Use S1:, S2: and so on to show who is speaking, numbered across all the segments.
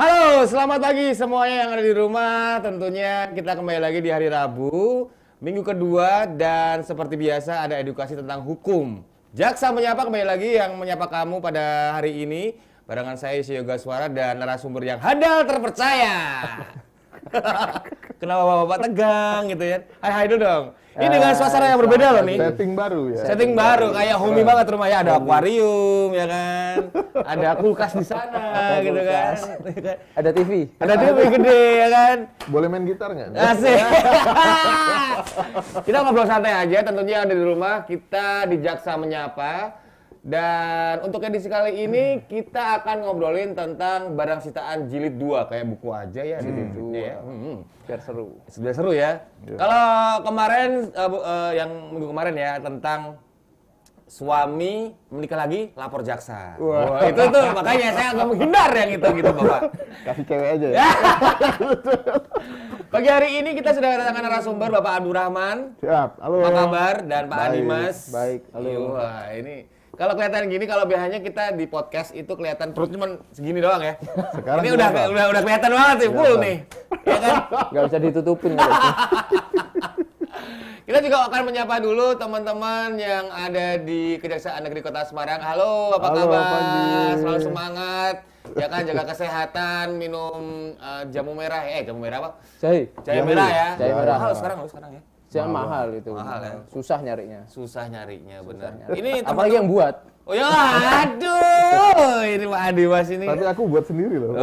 S1: Halo, selamat pagi semuanya yang ada di rumah. Tentunya kita kembali lagi di hari Rabu, minggu kedua, dan seperti biasa ada edukasi tentang hukum. Jaksa Menyapa kembali lagi yang menyapa kamu pada hari ini. Barengan saya Isi Yoga Suara dan narasumber yang handal terpercaya. Kenapa bapak tegang gitu ya? Hai dulu dong. Ini dengan suasana yang berbeda loh nih.
S2: Setting baru ya.
S1: Setting baru kayak homey banget rumahnya, ada akuarium ya kan. Ada kulkas di sana gitu kan.
S3: Ada TV.
S1: Ada TV gede ya kan.
S2: Boleh main gitar nggak?
S1: Asik. Kita ngobrol santai aja, tentunya ada di rumah, kita di Jaksa Menyapa. Dan untuk edisi kali ini kita akan ngobrolin tentang barang sitaan jilid 2, kayak buku aja ya jilid 2 ya.
S3: Biar seru.
S1: Sudah seru ya. Kalau kemarin yang minggu kemarin ya tentang suami menikah lagi lapor jaksa. Wah, itu tuh makanya saya agak menghindar yang itu gitu Bapak.
S2: Kasih cewek aja ya.
S1: Pagi hari ini kita sudah kedatangan narasumber Bapak Abdul Rahman.
S2: Siap. Halo.
S1: Apa kabar? Dan Pak Adimas.
S3: Baik. Halo.
S1: Wah, ini kalau kelihatan gini, kalau biasanya kita di podcast itu kelihatan perut cuma segini doang ya.
S2: Sekarang
S1: ini udah kelihatan banget sih, full nih. Ya kan?
S3: Nggak bisa ditutupin kalau itu.
S1: Kita juga akan menyapa dulu teman-teman yang ada di Kejaksaan Negeri Kota Semarang. Halo, apa kabar? Selalu semangat. Ya kan, jaga kesehatan, minum jamu merah. Jamu merah apa? Jahe merah ya.
S3: Jahe merah.
S1: Mahal sekarang ya.
S3: Jangan mahal itu.
S1: Mahal ya.
S3: Susah nyarinya.
S1: Susah nyarinya, benar.
S3: Ini apalagi yang buat.
S1: Oh ya, aduh, ini Pak Adimas ini.
S2: Tapi aku buat sendiri loh.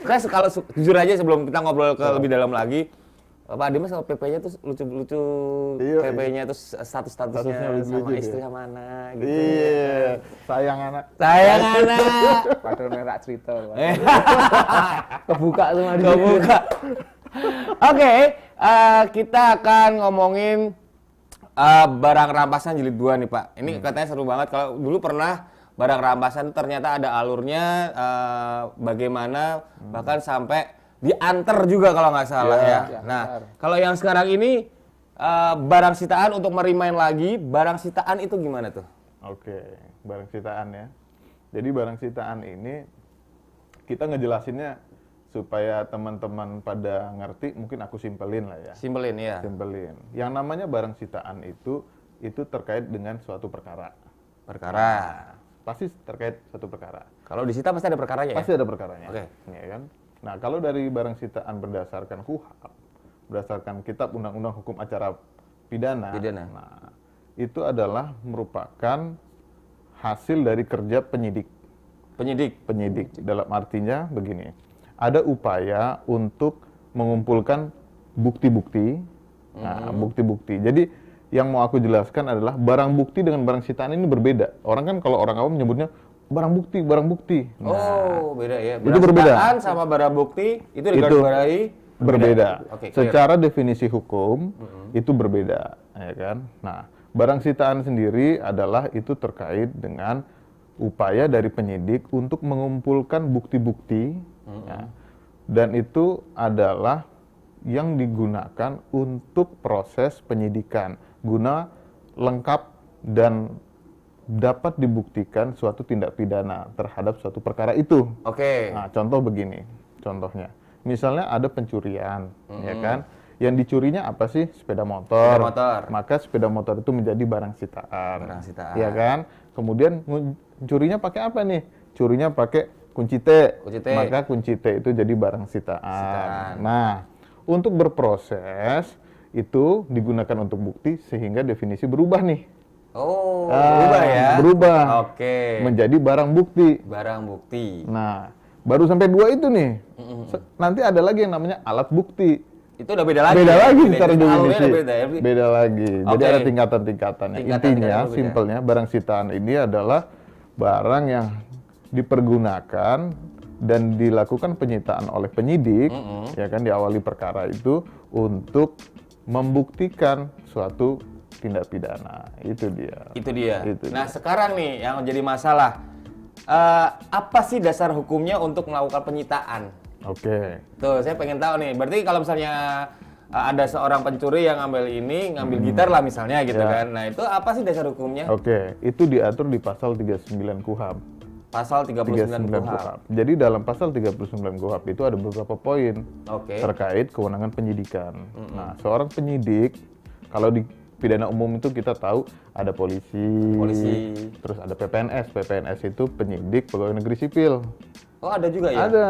S1: Kan kalau jujur aja sebelum kita ngobrol ke lebih dalam lagi, Pak Adimas kalau PP-nya tuh lucu-lucu, PP-nya tuh statusnya sama istri sama anak gitu.
S2: Iya, sayang anak.
S1: Sayang anak.
S3: Padahal merah cerita. Kebuka tuh mandi.
S1: Kebuka. Oke, kita akan ngomongin barang rampasan jilid 2 nih Pak. Ini katanya seru banget. Kalau dulu pernah barang rampasan ternyata ada alurnya, bagaimana bahkan sampai diantar juga kalau nggak salah ya. Nah, kalau yang sekarang ini barang sitaan untuk merimain lagi, barang sitaan itu gimana tuh?
S2: Oke, barang sitaan ya. Jadi barang sitaan ini kita ngejelasinnya supaya teman-teman pada ngerti, mungkin aku simpelin lah ya.
S1: Simpelin ya.
S2: Simpelin. Yang namanya barang sitaan itu terkait dengan suatu perkara. Pasti terkait suatu perkara.
S1: Kalau disita pasti ada perkaranya ya?
S2: Pasti ada perkaranya.
S1: Oke.
S2: Ya kan? Nah, kalau dari barang sitaan berdasarkan KUHP, berdasarkan Kitab Undang-Undang Hukum Acara Pidana. Nah, itu adalah merupakan hasil dari kerja penyidik. Penyidik. Dalam artinya begini. Ada upaya untuk mengumpulkan bukti-bukti. Nah, bukti-bukti. Jadi yang mau aku jelaskan adalah barang bukti dengan barang sitaan ini berbeda. Orang kan kalau orang awam menyebutnya barang bukti.
S1: Nah, beda ya.
S2: Itu berbeda.
S1: Sitaan sama barang bukti itu digarisbawahi
S2: berbeda.
S1: Okay,
S2: secara definisi hukum itu berbeda, ya kan? Nah, barang sitaan sendiri adalah itu terkait dengan upaya dari penyidik untuk mengumpulkan bukti-bukti, ya, dan itu adalah yang digunakan untuk proses penyidikan guna lengkap dan dapat dibuktikan suatu tindak pidana terhadap suatu perkara itu.
S1: Oke.
S2: Nah, contoh begini, contohnya, misalnya ada pencurian, ya kan? Yang dicurinya apa sih? Sepeda motor. Maka sepeda motor itu menjadi barang sitaan. Ya kan? Kemudian curinya pakai apa nih? Curinya pakai kunci T. Maka kunci T itu jadi barang sitaan. Nah, untuk berproses itu digunakan untuk bukti sehingga definisi berubah nih.
S1: Berubah ya?
S2: Berubah.
S1: Oke.
S2: Menjadi barang bukti. Nah, baru sampai 2 itu nih. Nanti ada lagi yang namanya alat bukti.
S1: Itu udah beda lagi.
S2: Beda lagi secara definisi.
S1: Ya?
S2: Beda lagi. Jadi ada tingkatan-tingkatannya. Intinya, simpelnya barang sitaan ini adalah barang yang dipergunakan dan dilakukan penyitaan oleh penyidik, ya kan, diawali perkara itu untuk membuktikan suatu tindak pidana. Itu dia.
S1: Nah, sekarang nih yang jadi masalah, apa sih dasar hukumnya untuk melakukan penyitaan?
S2: Oke.
S1: Tuh, saya pengen tahu nih. Berarti kalau misalnya ada seorang pencuri yang ngambil gitar lah misalnya gitu kan. Nah, itu apa sih dasar hukumnya?
S2: Oke, itu diatur di pasal 39 KUHP.
S1: Pasal 39 KUHP.
S2: Jadi dalam pasal 39 KUHP itu ada beberapa poin terkait kewenangan penyidikan. Nah, seorang penyidik, kalau di pidana umum itu kita tahu ada polisi, terus ada PPNS. PPNS itu penyidik pegawai negeri sipil.
S1: Oh, ada juga ya?
S2: Ada.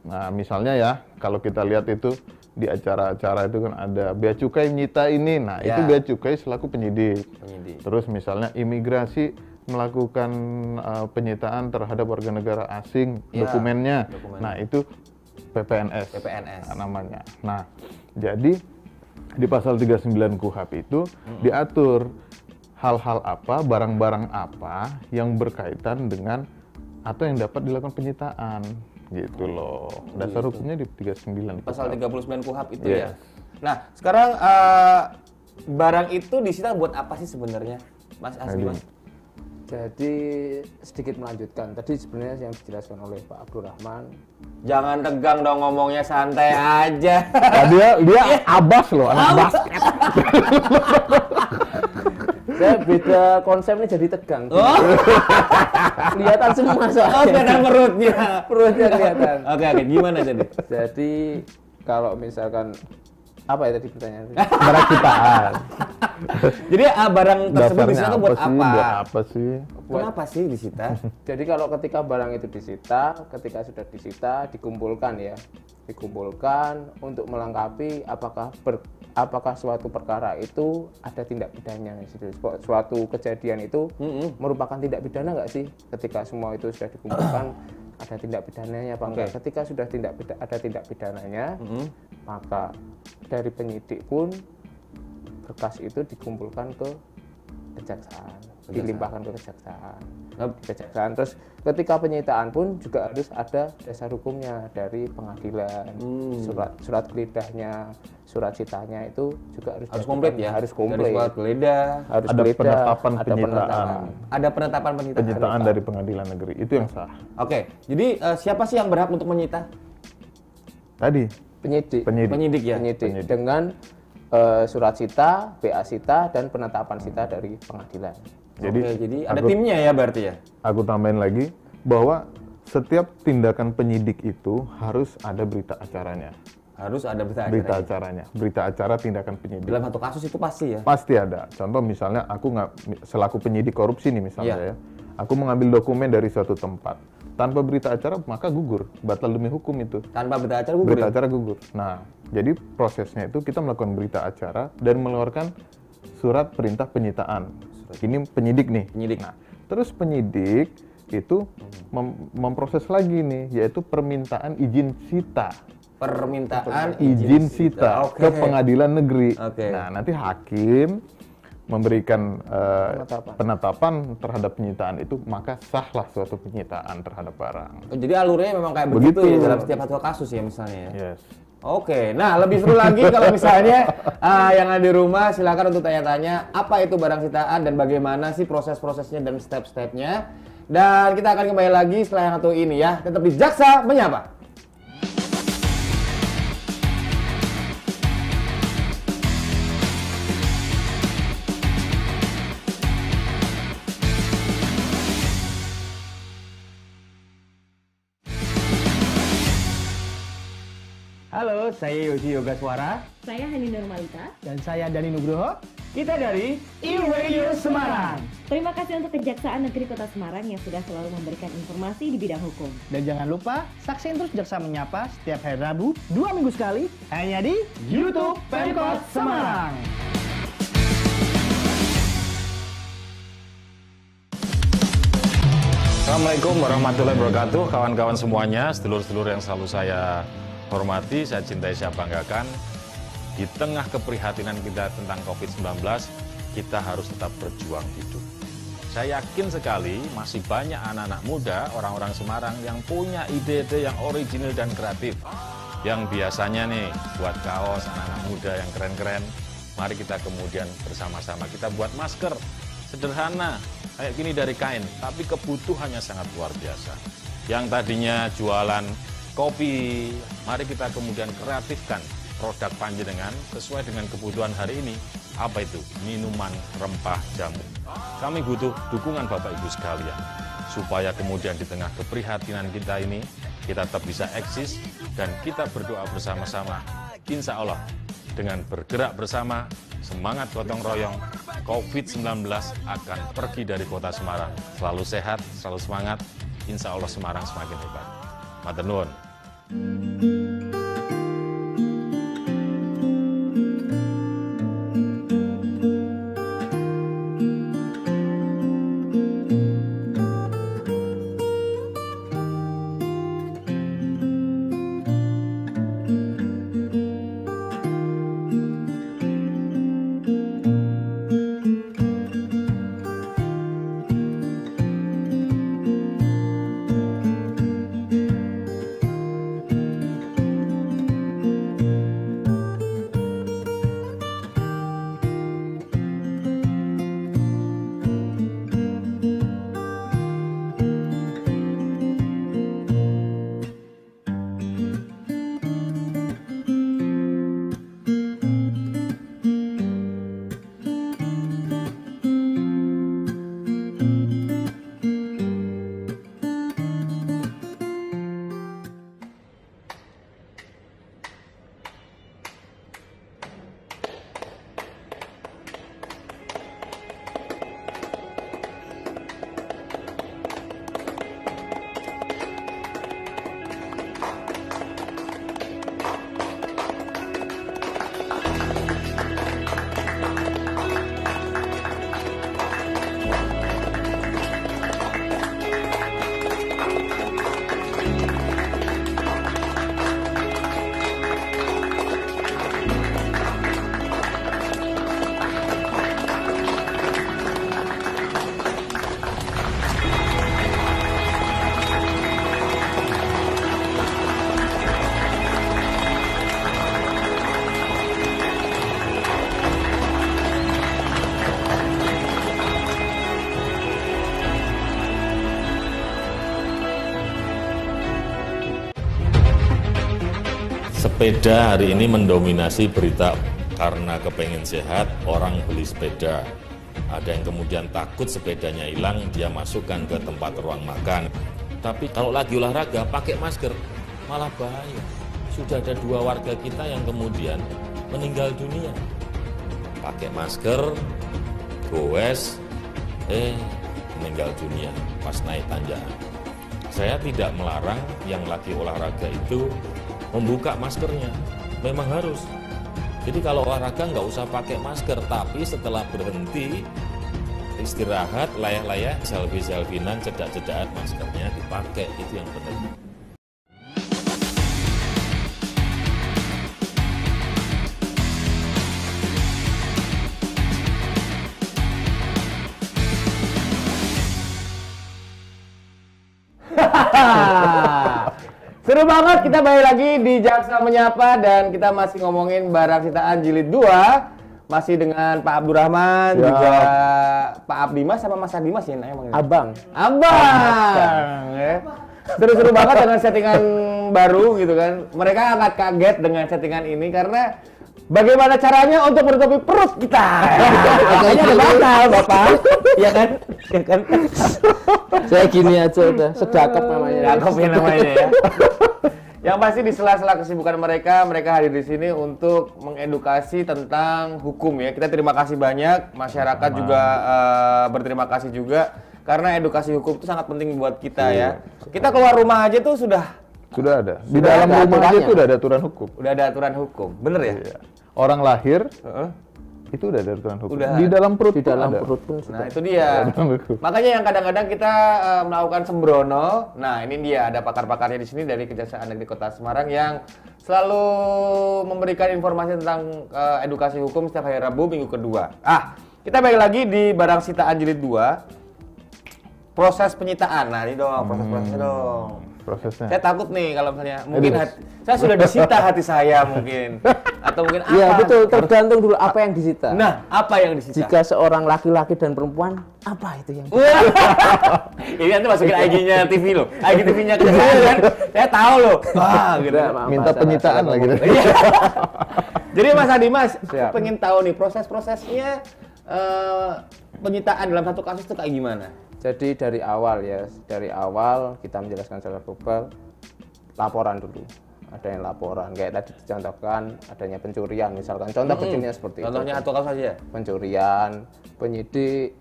S2: Nah, misalnya ya, kalau kita lihat itu di acara-acara itu kan ada bea cukai menyita ini. Nah, itu bea cukai selaku penyidik. Terus misalnya imigrasi melakukan penyitaan terhadap warga negara asing, dokumennya. Nah, itu PPNS. Namanya. Nah, jadi di pasal 39 KUHP itu diatur hal-hal apa, barang-barang apa yang berkaitan dengan atau yang dapat dilakukan penyitaan. Gitu loh. Dasar hukumnya di 39.
S1: Pasal 39 KUHP itu ya. Nah, sekarang barang itu disita buat apa sih sebenarnya, Mas Asli, Mas?
S3: Jadi sedikit melanjutkan, tadi sebenarnya yang dijelaskan oleh Pak Abdurrahman.
S1: Jangan tegang dong ngomongnya, santai aja.
S2: Dia abas loh, anak basket.
S3: Saya beda konsepnya jadi tegang. Kelihatan semua soalnya.
S1: Kelihatan perutnya.
S3: Perutnya kelihatan.
S1: Oke, gimana jadi?
S3: Jadi kalau misalkan apa ya tadi pertanyaannya?
S2: Barang sitaan.
S1: Jadi barang tersebut disita buat apa?
S2: Buat apa sih?
S1: Kenapa sih disita?
S3: Jadi kalau ketika barang itu disita, ketika sudah disita, dikumpulkan ya, dikumpulkan untuk melengkapi apakah suatu perkara itu ada tindak pidananya. Suatu kejadian itu merupakan tindak pidana nggak sih? Ketika semua itu sudah dikumpulkan, ada tindak pidananya apa enggak? Ketika sudah ada tindak pidananya, maka dari penyidik pun berkas itu dikumpulkan ke kejaksaan, dilimpahkan ke kejaksaan. Terus ketika penyitaan pun juga harus ada dasar hukumnya dari pengadilan, surat geledahnya, surat citanya itu juga harus
S1: komplit ya.
S3: Harus komplit.
S1: Surat geledah,
S3: harus
S2: ada
S3: geledah,
S2: penetapan
S3: ada
S2: penyitaan.
S1: Ada penetapan
S2: Penyitaan dari pengadilan negeri itu yang sah.
S1: Oke, jadi siapa sih yang berhak untuk menyita?
S2: Tadi
S1: Penyidik ya.
S3: Penyidik dengan surat sita, BA sita, dan penetapan sita dari pengadilan.
S1: Jadi ada timnya ya berarti ya?
S2: Aku tambahin lagi bahwa setiap tindakan penyidik itu harus ada berita acaranya.
S1: Harus ada
S2: berita acaranya. Berita acara tindakan penyidik.
S1: Dalam satu kasus itu pasti ya?
S2: Pasti ada. Contoh misalnya aku selaku penyidik korupsi nih misalnya ya. Aku mengambil dokumen dari suatu tempat. Tanpa berita acara maka gugur, batal demi hukum itu.
S1: Tanpa berita acara gugur.
S2: Berita acara gugur. Nah, jadi prosesnya itu kita melakukan berita acara dan mengeluarkan surat perintah penyitaan. Ini penyidik nih. Nah, terus penyidik itu memproses lagi nih, yaitu permintaan izin sita.
S1: Permintaan
S2: izin sita ke pengadilan negeri. Nah, nanti hakim memberikan penetapan terhadap penyitaan itu, maka sahlah suatu penyitaan terhadap barang.
S1: Jadi alurnya memang kayak begitu ya dalam setiap satu kasus ya misalnya ya?
S2: Yes.
S1: Oke, nah lebih seru lagi kalau misalnya yang ada di rumah silakan untuk tanya-tanya apa itu barang sitaan dan bagaimana sih proses-prosesnya dan step-stepnya. Dan kita akan kembali lagi setelah yang satu ini ya, tetap di Jaksa Menyapa. Halo, saya Yosi Yoga Suara.
S4: Saya Hani Normalita.
S5: Dan saya Dani Nugroho.
S1: Kita dari iRadio Semarang.
S4: Terima kasih untuk Kejaksaan Negeri Kota Semarang yang sudah selalu memberikan informasi di bidang hukum.
S5: Dan jangan lupa saksiin terus Jaksa Menyapa setiap hari Rabu 2 minggu sekali hanya di YouTube Pemkot Semarang.
S6: Assalamualaikum warahmatullahi wabarakatuh, kawan-kawan semuanya, sedulur-sedulur yang selalu saya hormati, saya cintai, saya banggakan. Di tengah keprihatinan kita tentang COVID-19, kita harus tetap berjuang hidup. Saya yakin sekali masih banyak anak-anak muda, orang-orang Semarang yang punya ide-ide yang original dan kreatif. Yang biasanya nih, buat kaos anak-anak muda yang keren-keren, mari kita kemudian bersama-sama kita buat masker sederhana, kayak gini dari kain, tapi kebutuhannya sangat luar biasa. Yang tadinya jualan kopi, mari kita kemudian kreatifkan produk panjenengan sesuai dengan kebutuhan hari ini. Apa itu? Minuman rempah jamu. Kami butuh dukungan Bapak Ibu sekalian, supaya kemudian di tengah keprihatinan kita ini, kita tetap bisa eksis, dan kita berdoa bersama-sama. Insya Allah, dengan bergerak bersama, semangat gotong royong, COVID-19 akan pergi dari kota Semarang. Selalu sehat, selalu semangat, insya Allah Semarang semakin hebat. Matur nuwun. Sepeda hari ini mendominasi berita karena kepengen sehat, orang beli sepeda. Ada yang kemudian takut sepedanya hilang, dia masukkan ke tempat ruang makan. Tapi kalau lagi olahraga, pakai masker, malah bahaya. Sudah ada 2 warga kita yang kemudian meninggal dunia. Pakai masker, goes, meninggal dunia pas naik tanjakan. Saya tidak melarang yang lagi olahraga itu membuka maskernya, memang harus. Jadi kalau olahraga nggak usah pakai masker, tapi setelah berhenti istirahat, layak-layak, selfie-selfinan, cedak-cedakan, maskernya dipakai, itu yang benar.
S1: Seru banget, kita balik lagi di Jaksa Menyapa dan kita masih ngomongin barang sitaan jilid 2. Masih dengan Pak Abdurrahman, juga Pak Abdimas sama Mas Abdimas ya namanya?
S3: Abang.
S1: Ya. Seru-seru banget dengan settingan baru gitu kan. Mereka agak kaget dengan settingan ini karena bagaimana caranya untuk menutupi perut kita. Makanya ada batal, Bapak. Iya kan? Ya kan?
S3: Saya gini aja udah, sedekap namanya.
S1: Sedekap ya namanya ya. Yang pasti di sela-sela kesibukan mereka hadir di sini untuk mengedukasi tentang hukum ya. Kita terima kasih banyak, masyarakat juga berterima kasih juga karena edukasi hukum itu sangat penting buat kita ya. Kita keluar rumah aja tuh sudah
S2: ada. Di dalam rumah aja tuh udah ada aturan hukum.
S1: Udah ada aturan hukum, bener ya?
S2: Iya. Orang lahir itu udah ada aturan hukum. Di dalam perut
S3: pun sudah.
S1: Nah itu dia. Makanya yang kadang-kadang kita melakukan sembrono. Nah ini dia, ada pakar-pakarnya di sini dari Kejaksaan Negeri Kota Semarang yang selalu memberikan informasi tentang edukasi hukum setiap hari Rabu minggu kedua. Kita balik lagi di barang sitaan jilid 2. Proses penyitaan. Nah ini dong, proses-prosesnya dong.
S2: Prosesnya.
S1: Saya takut nih kalau misalnya mungkin saya sudah disita hati saya mungkin, atau mungkin apa?
S3: Iya betul, tergantung dulu apa yang disita.
S1: Nah, apa yang disita?
S3: Jika seorang laki-laki dan perempuan, apa itu yang disita?
S1: Ini nanti masukin IG-nya TV loh, IG TV-nya Kejaksaan kan? Saya tahu loh. Wah, gitu.
S2: Minta penyitaan lagi.
S1: Jadi Mas Adi, Mas, aku
S3: Siap.
S1: pengen tahu nih proses-prosesnya penyitaan dalam satu kasus itu kayak gimana?
S3: Jadi dari awal kita menjelaskan secara global, laporan dulu. Ada yang laporan, kayak tadi dicontohkan adanya pencurian misalkan, contoh kecilnya seperti
S1: Contohnya
S3: itu.
S1: satu kasus saja.
S3: Pencurian, penyidik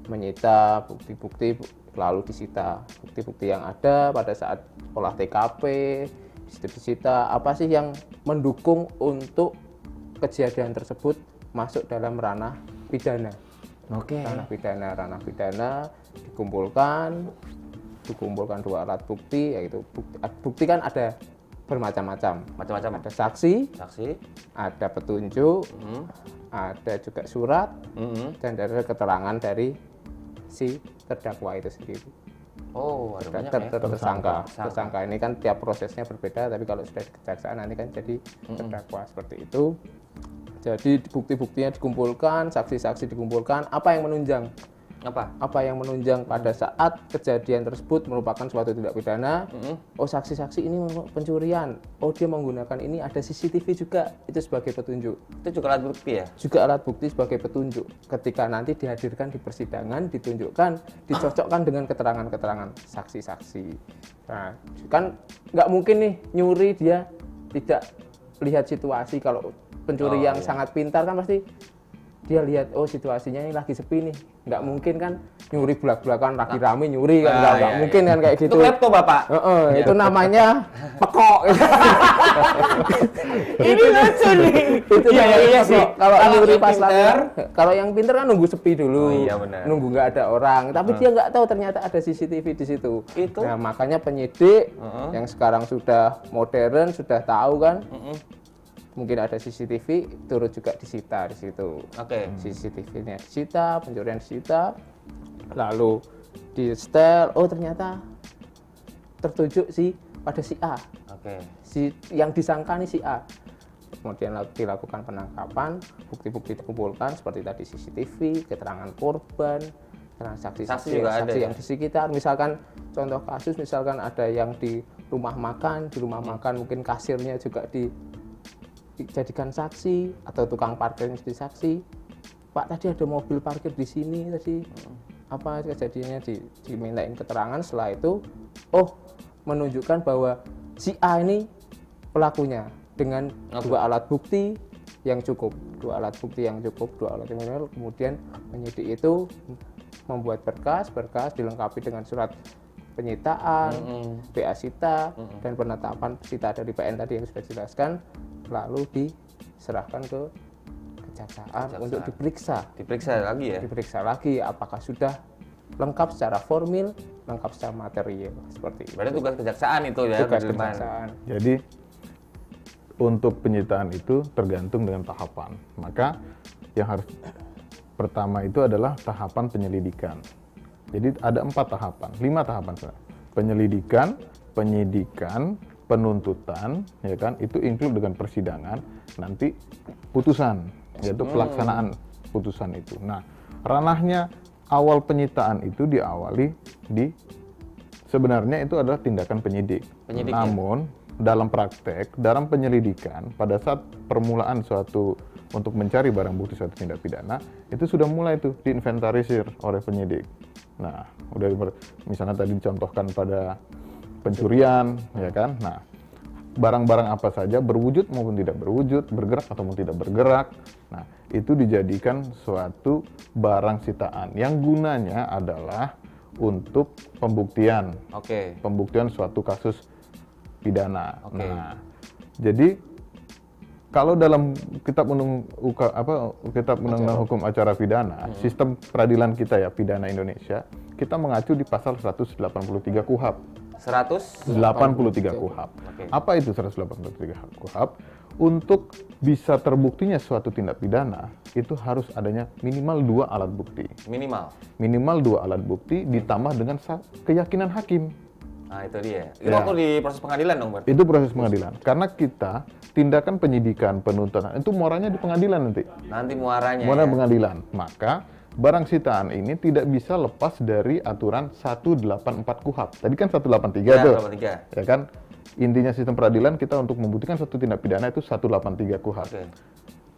S3: menyita bukti-bukti lalu disita. Bukti-bukti yang ada pada saat olah TKP, disita apa sih yang mendukung untuk kejadian tersebut masuk dalam ranah pidana.
S1: Oke.
S3: Ranah pidana dikumpulkan dua alat bukti, yaitu bukti kan ada bermacam-macam.
S1: Macam-macam.
S3: Ada saksi, ada petunjuk, ada juga surat, dan ada keterangan dari si terdakwa itu sendiri.
S1: Oh, ada banyak ya.
S3: Tersangka ini kan tiap prosesnya berbeda, tapi kalau sudah di kejaksaan nanti kan jadi terdakwa seperti itu. Jadi bukti-buktinya dikumpulkan, saksi-saksi dikumpulkan, apa yang menunjang? Apa yang menunjang pada saat kejadian tersebut merupakan suatu tindak pidana. Oh, saksi-saksi ini pencurian. Oh, dia menggunakan ini, ada CCTV juga, itu sebagai petunjuk.
S1: Itu juga alat bukti ya?
S3: Juga alat bukti sebagai petunjuk. Ketika nanti dihadirkan di persidangan, ditunjukkan, dicocokkan dengan keterangan-keterangan saksi-saksi. Nah, kan nggak mungkin nih nyuri dia tidak lihat situasi. Kalau pencuri yang sangat pintar kan pasti dia lihat, oh situasinya ini lagi sepi nih, nggak mungkin kan nyuri belak-belakan lagi rame nyuri kan, nggak mungkin kan kayak gitu.
S1: Itu klepto Bapak.
S3: Itu namanya pekok.
S1: Ini lucu nih.
S3: Itu
S1: iya sih.
S3: Kalau nyuri pas
S1: pinter,
S3: lapor, kalau yang pinter kan nunggu sepi dulu,
S1: Oh, iya benar.
S3: nunggu nggak ada orang, tapi dia nggak tahu ternyata ada CCTV di situ.
S1: Itu?
S3: Nah, makanya penyidik yang sekarang sudah modern, sudah tahu kan, mungkin ada CCTV, turut juga disita di situ.
S1: Oke.
S3: CCTV-nya disita, pencurian disita, lalu di setel, oh ternyata tertuju pada si A.
S1: Oke.
S3: Yang disangka nih si A. Kemudian dilakukan penangkapan, bukti-bukti dikumpulkan seperti tadi CCTV, keterangan korban, saksi-saksi yang di sekitar. Misalkan contoh kasus, misalkan ada yang di rumah makan, mungkin kasirnya juga dijadikan saksi atau tukang parkirnya jadi saksi. Pak, tadi ada mobil parkir di sini tadi. Apa kejadiannya, dimintain keterangan. Setelah itu, menunjukkan bahwa si A ini pelakunya dengan dua alat bukti yang cukup. Dua alat kemudian penyidik itu membuat berkas dilengkapi dengan surat penyitaan, PA sita, dan penetapan sita dari PN tadi yang sudah dijelaskan, lalu diserahkan ke kejaksaan untuk diperiksa
S1: lagi ya?
S3: Diperiksa lagi apakah sudah lengkap secara formil, lengkap secara material, seperti itu.
S1: Berarti tugas kejaksaan itu ya?
S3: Tugas kejaksaan.
S2: Jadi untuk penyitaan itu tergantung dengan tahapan. Maka yang harus pertama itu adalah tahapan penyelidikan. Jadi ada 5 tahapan sebenarnya. Penyelidikan, penyidikan, penuntutan, ya kan, itu include dengan persidangan, nanti putusan, yaitu pelaksanaan putusan itu. Nah, ranahnya awal penyitaan itu diawali sebenarnya itu adalah tindakan penyidik. Namun dalam praktek, dalam penyelidikan, pada saat permulaan untuk mencari barang bukti suatu tindak pidana, itu sudah mulai tuh diinventarisir oleh penyidik. Nah, misalnya tadi dicontohkan pada pencurian, ya kan? Nah, barang-barang apa saja berwujud maupun tidak berwujud, bergerak ataupun tidak bergerak. Nah, itu dijadikan suatu barang sitaan yang gunanya adalah untuk pembuktian. Pembuktian suatu kasus pidana. Nah, jadi kalau dalam Kitab Undang-Undang Hukum Acara Pidana, sistem peradilan kita ya, pidana Indonesia, kita mengacu di pasal 183 KUHP. 183 KUHP. Apa itu 183 KUHP? Untuk bisa terbuktinya suatu tindak pidana, itu harus adanya minimal 2 alat bukti. Minimal 2 alat bukti ditambah dengan keyakinan hakim.
S1: Nah, itu dia. Itu waktu di proses pengadilan dong, berarti?
S2: Itu proses pengadilan. Karena kita tindakan penyidikan, penuntutan itu muaranya di pengadilan nanti.
S1: Nanti muaranya.
S2: Muara pengadilan. Maka barang sitaan ini tidak bisa lepas dari aturan 184 KUHP. Tadi kan 183 tuh.
S1: 183.
S2: Ya kan? intinya sistem peradilan kita untuk membuktikan suatu tindak pidana itu 183 KUHP.
S1: Oke.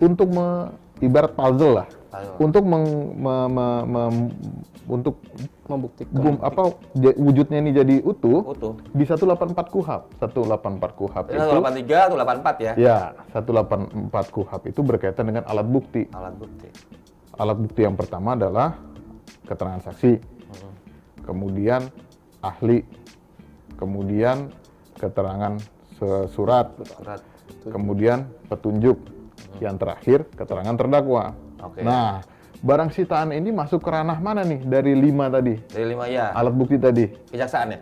S2: Untuk ibarat puzzle lah.
S1: Puzzle.
S2: Untuk untuk
S3: Membuktikan.
S2: wujudnya ini jadi utuh,
S1: Utuh.
S2: di 184 KUHP. 184 KUHP
S1: Ini
S2: itu
S1: 183, 184 ya.
S2: ya 184 KUHP itu berkaitan dengan alat bukti.
S1: Alat bukti.
S2: Alat bukti yang pertama adalah keterangan saksi, kemudian ahli, kemudian keterangan surat,
S1: Surat.
S2: kemudian petunjuk, yang terakhir keterangan terdakwa.
S1: Oke.
S2: Nah, barang sitaan ini masuk ke ranah mana nih dari 5 tadi?
S1: Dari 5 ya.
S2: Alat bukti tadi.
S1: Kejaksaan ya?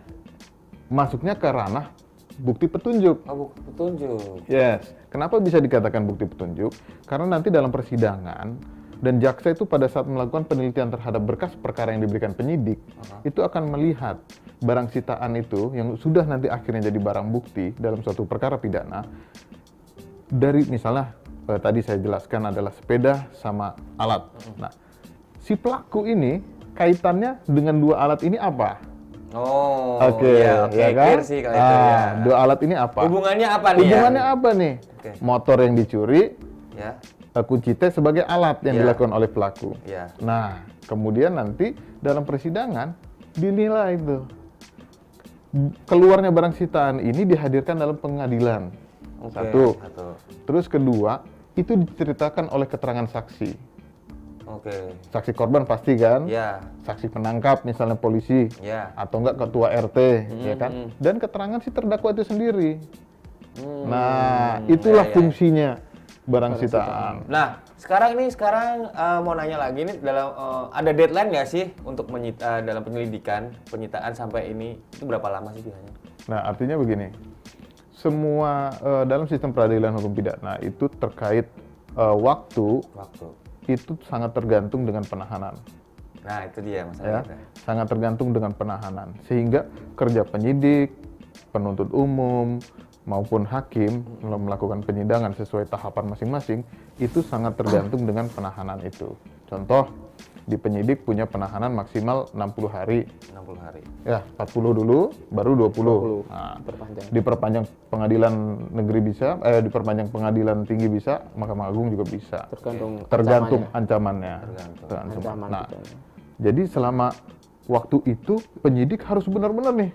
S2: Masuknya ke ranah bukti petunjuk.
S1: Oh, petunjuk.
S2: Yes. Kenapa bisa dikatakan bukti petunjuk? Karena nanti dalam persidangan dan jaksa itu pada saat melakukan penelitian terhadap berkas perkara yang diberikan penyidik, itu akan melihat barang sitaan itu yang sudah nanti akhirnya jadi barang bukti dalam suatu perkara pidana. Dari misalnya tadi saya jelaskan adalah sepeda sama alat. Nah, si pelaku ini kaitannya dengan dua alat ini apa?
S1: Oh,
S2: Oke,
S1: iya, oke,
S2: ya kan?
S1: clear sih kalau itu ya.
S2: Dua alat ini apa?
S1: Hubungannya apa nih?
S2: Hubungannya apa nih?
S1: Oke.
S2: Motor yang dicuri,
S1: Ya.
S2: kunci T sebagai alat yang
S1: Ya.
S2: dilakukan oleh pelaku.
S1: Ya.
S2: Nah, kemudian nanti dalam persidangan dinilai itu. Keluarnya barang sitaan ini dihadirkan dalam pengadilan.
S1: Oke,
S2: Satu.
S1: satu.
S2: Terus kedua, itu diceritakan oleh keterangan saksi.
S1: Oke.
S2: Saksi korban pasti kan?
S1: Ya.
S2: Saksi penangkap misalnya polisi.
S1: Ya.
S2: Atau enggak ketua RT, ya kan? Dan keterangan si terdakwa itu sendiri. Nah, itulah
S1: Ya, ya.
S2: fungsinya barang sitaan.
S1: Nah, sekarang mau nanya lagi nih dalam ada deadline nggak sih untuk menyita dalam penyelidikan, penyitaan sampai ini itu berapa lama sih biasanya?
S2: Nah, artinya begini. Semua dalam sistem peradilan hukum pidana itu terkait waktu
S1: Waktu.
S2: itu sangat tergantung dengan penahanan.
S1: Nah, itu dia
S2: Ya,
S1: masalahnya.
S2: sangat tergantung dengan penahanan. Sehingga kerja penyidik, penuntut umum, maupun hakim melakukan penyidangan sesuai tahapan masing-masing itu sangat tergantung dengan penahanan itu. Contoh, di penyidik punya penahanan maksimal 60 hari.
S1: 60 hari.
S2: Ya, 40 dulu, baru 20.
S3: 20.
S2: Nah,
S3: Perpanjang.
S2: diperpanjang pengadilan negeri bisa, diperpanjang pengadilan tinggi bisa, Mahkamah Agung juga bisa.
S3: Tergantung
S2: Ancamannya.
S1: Tergantung.
S3: ancaman
S2: Nah,
S3: pidana.
S2: jadi selama waktu itu penyidik harus benar-benar nih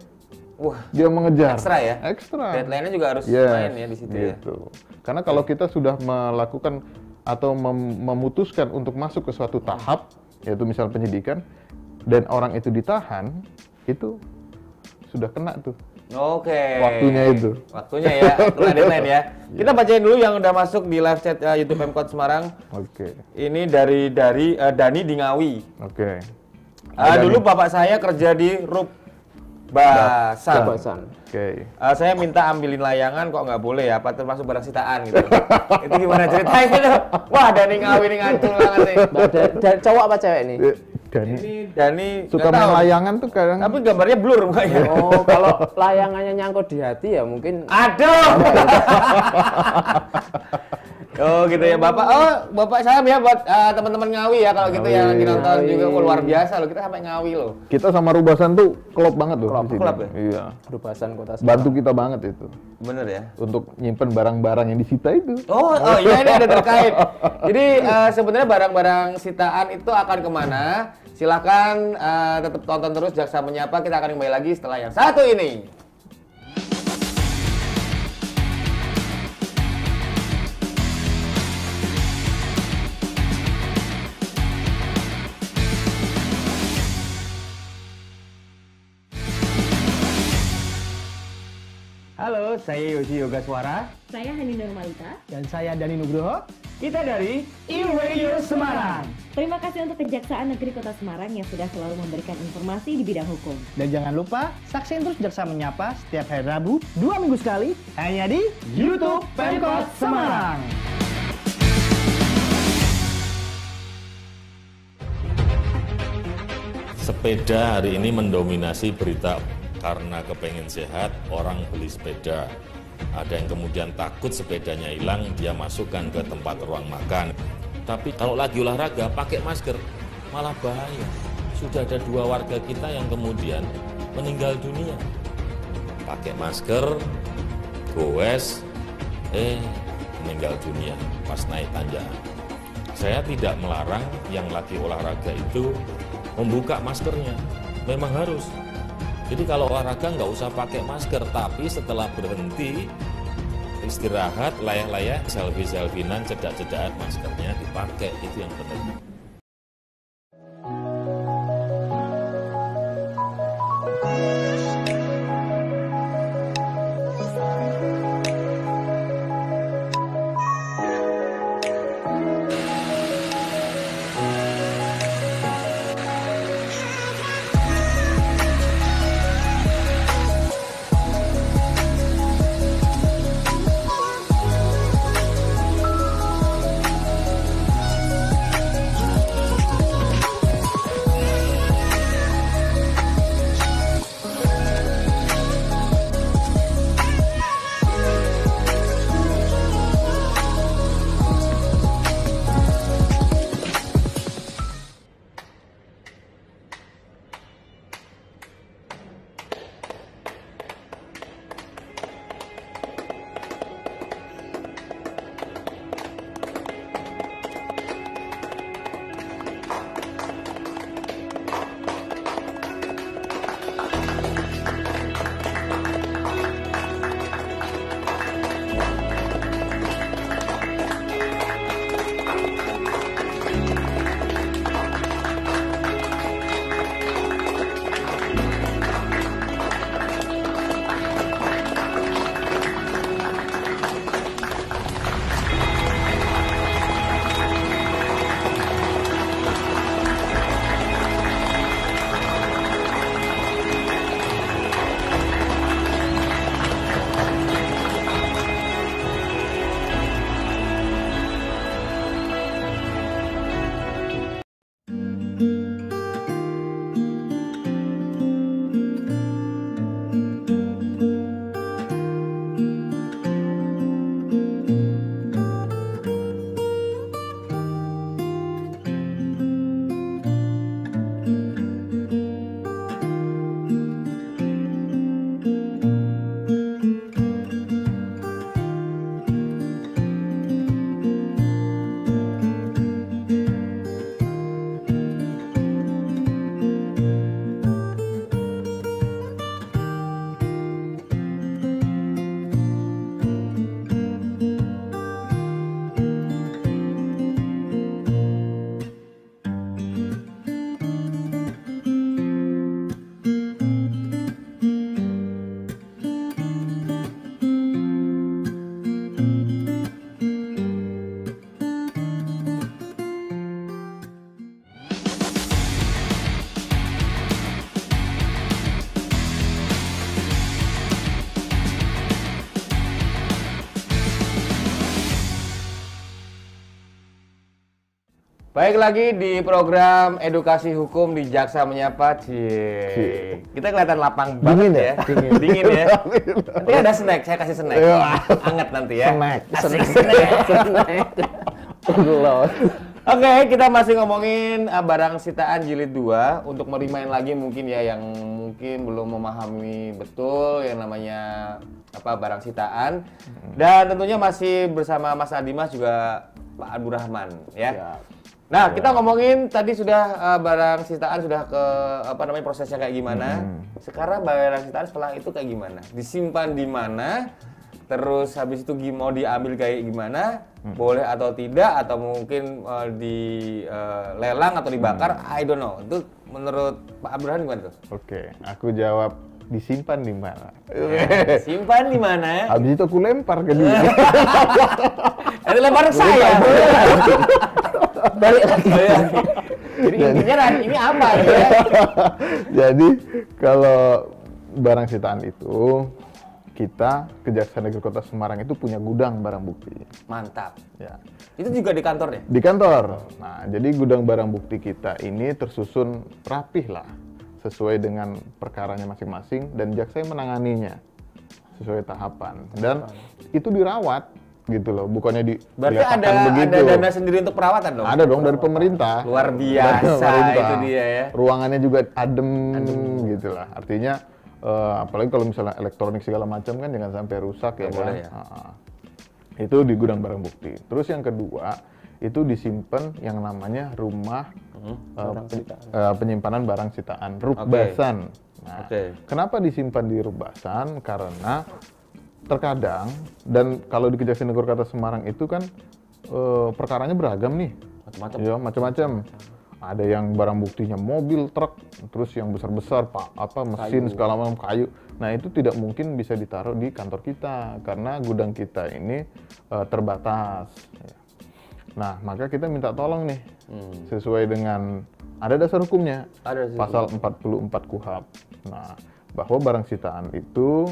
S1: Wah,
S2: dia mengejar.
S1: ekstra ya?
S2: Ekstra.
S1: Deadline-nya juga harus
S2: Yes,
S1: main ya di situ ya.
S2: gitu. Karena kalau kita sudah melakukan atau memutuskan untuk masuk ke suatu tahap, yaitu misal penyidikan, dan orang itu ditahan, itu sudah kena tuh.
S1: Oke.
S2: Waktunya itu.
S1: Waktunya ya, setelah deadline ya. Kita bacain dulu yang udah masuk di live chat YouTube Pemkot Semarang.
S2: Oke,
S1: Ini dari Dani di Ngawi.
S2: oke.
S1: Dulu bapak saya kerja di Basan.
S3: Basan.
S2: Oke.
S1: Saya minta ambilin layangan kok nggak boleh ya, apa termasuk barang sitaan gitu. Itu gimana ceritanya itu? Wah, Dani Ngawi ini ngancur banget nih.
S3: Cowok apa cewek nih?
S2: Dani
S1: Ini Dani
S2: suka
S1: nggak
S2: main
S1: tahu.
S2: layangan tuh kadang.
S1: Tapi gambarnya blur mukanya.
S3: Oh, kalau layangannya nyangkut di hati ya mungkin
S1: Aduh. Oh gitu ya Bapak. Oh Bapak saya ya buat teman-teman Ngawi ya kalau gitu yang lagi nonton
S3: Ngawi.
S1: juga. Oh, luar biasa loh, kita sampai Ngawi loh.
S2: Kita sama Rubasan tuh klop banget loh. di sini.
S1: klop ya?
S2: Iya.
S3: Rubasan Kota Semarang.
S2: Bantu kita banget itu
S1: Bener ya.
S2: untuk nyimpen barang-barang yang disita itu.
S1: Oh iya ini ada terkait. Jadi sebenarnya barang-barang sitaan itu akan kemana? Silahkan tetap tonton terus Jaksa Menyapa. Kita akan kembali lagi setelah yang satu ini.
S5: Halo, saya Yosi Yoga Suara
S4: Saya Hani Normalita.
S5: dan saya Dani Nugroho. Kita dari IWU Semarang.
S4: Terima kasih untuk Kejaksaan Negeri Kota Semarang yang sudah selalu memberikan informasi di bidang hukum.
S5: Dan jangan lupa saksiin terus Jaksa Menyapa setiap hari Rabu 2 minggu sekali hanya di YouTube Pemkot Semarang.
S6: Sepeda hari ini mendominasi berita karena kepengen sehat, orang beli sepeda. Ada yang kemudian takut sepedanya hilang, dia masukkan ke tempat ruang makan. Tapi kalau lagi olahraga, pakai masker, malah bahaya. Sudah ada 2 warga kita yang kemudian meninggal dunia. Pakai masker, goes, meninggal dunia pas naik tanjakan. Saya tidak melarang yang lagi olahraga itu membuka maskernya, memang harus. Jadi kalau olahraga nggak usah pakai masker, tapi setelah berhenti istirahat, layak-layak, selfie-selfinan, cedak-cedakan, maskernya dipakai, itu yang penting.
S1: Baik lagi di program Edukasi Hukum di Jaksa Menyapa. Cie. Kita kelihatan lapang banget ya. Dingin ya. Nanti ada snack, saya kasih snack. Anget nanti ya. Snack. Oke, kita masih ngomongin barang sitaan jilid 2 untuk merimain lagi mungkin ya yang mungkin belum memahami betul yang namanya barang sitaan. Dan tentunya masih bersama Mas Adimas juga Pak Abdurrahman ya. Nah, kita ngomongin tadi sudah barang sitaan sudah ke prosesnya kayak gimana. Sekarang barang sitaan setelah itu kayak gimana? Disimpan di mana? Terus habis itu mau diambil kayak gimana? Boleh atau tidak atau mungkin dilelang atau dibakar? I don't know. Itu menurut Pak Abdurrahman gimana tuh?
S2: Oke, aku jawab disimpan di mana?
S1: Simpan di mana?
S2: Habis itu aku lempar ke dia.
S1: Itu lempar saya. Balik lagi. Jadi intinya ini apa ya?
S2: Jadi kalau barang sitaan itu kita Kejaksaan Negeri Kota Semarang itu punya gudang barang bukti.
S1: Mantap.
S2: Ya.
S1: Itu juga di kantor ya?
S2: Di kantor. Nah, jadi gudang barang bukti kita ini tersusun rapih lah sesuai dengan perkaranya masing-masing dan jaksa yang menanganinya sesuai tahapan dan itu dirawat gitu loh, bukannya
S1: berarti ada dana sendiri untuk perawatan dong?
S2: Ada dong dari pemerintah.
S1: Luar biasa itu dia ya.
S2: Ruangannya juga adem gitu lah. Artinya apalagi kalau misalnya elektronik segala macam kan jangan sampai rusak ya
S1: Nggak
S2: kan.
S1: boleh ya.
S2: Itu di gudang barang bukti. Terus yang kedua itu disimpan yang namanya rumah penyimpanan barang sitaan, rukbasan. Nah, kenapa disimpan di rukbasan? Karena terkadang, dan kalau di Kejaksaan Negeri Kota Semarang itu kan perkaranya beragam nih,
S1: Macam-macam.
S2: ya macam-macam. Ada yang barang buktinya mobil, truk, terus yang besar-besar mesin segala macam kayu. Nah itu tidak mungkin bisa ditaruh di kantor kita karena gudang kita ini terbatas. Nah maka kita minta tolong nih sesuai dengan ada dasar hukumnya, pasal 44 KUHP. Nah bahwa barang sitaan itu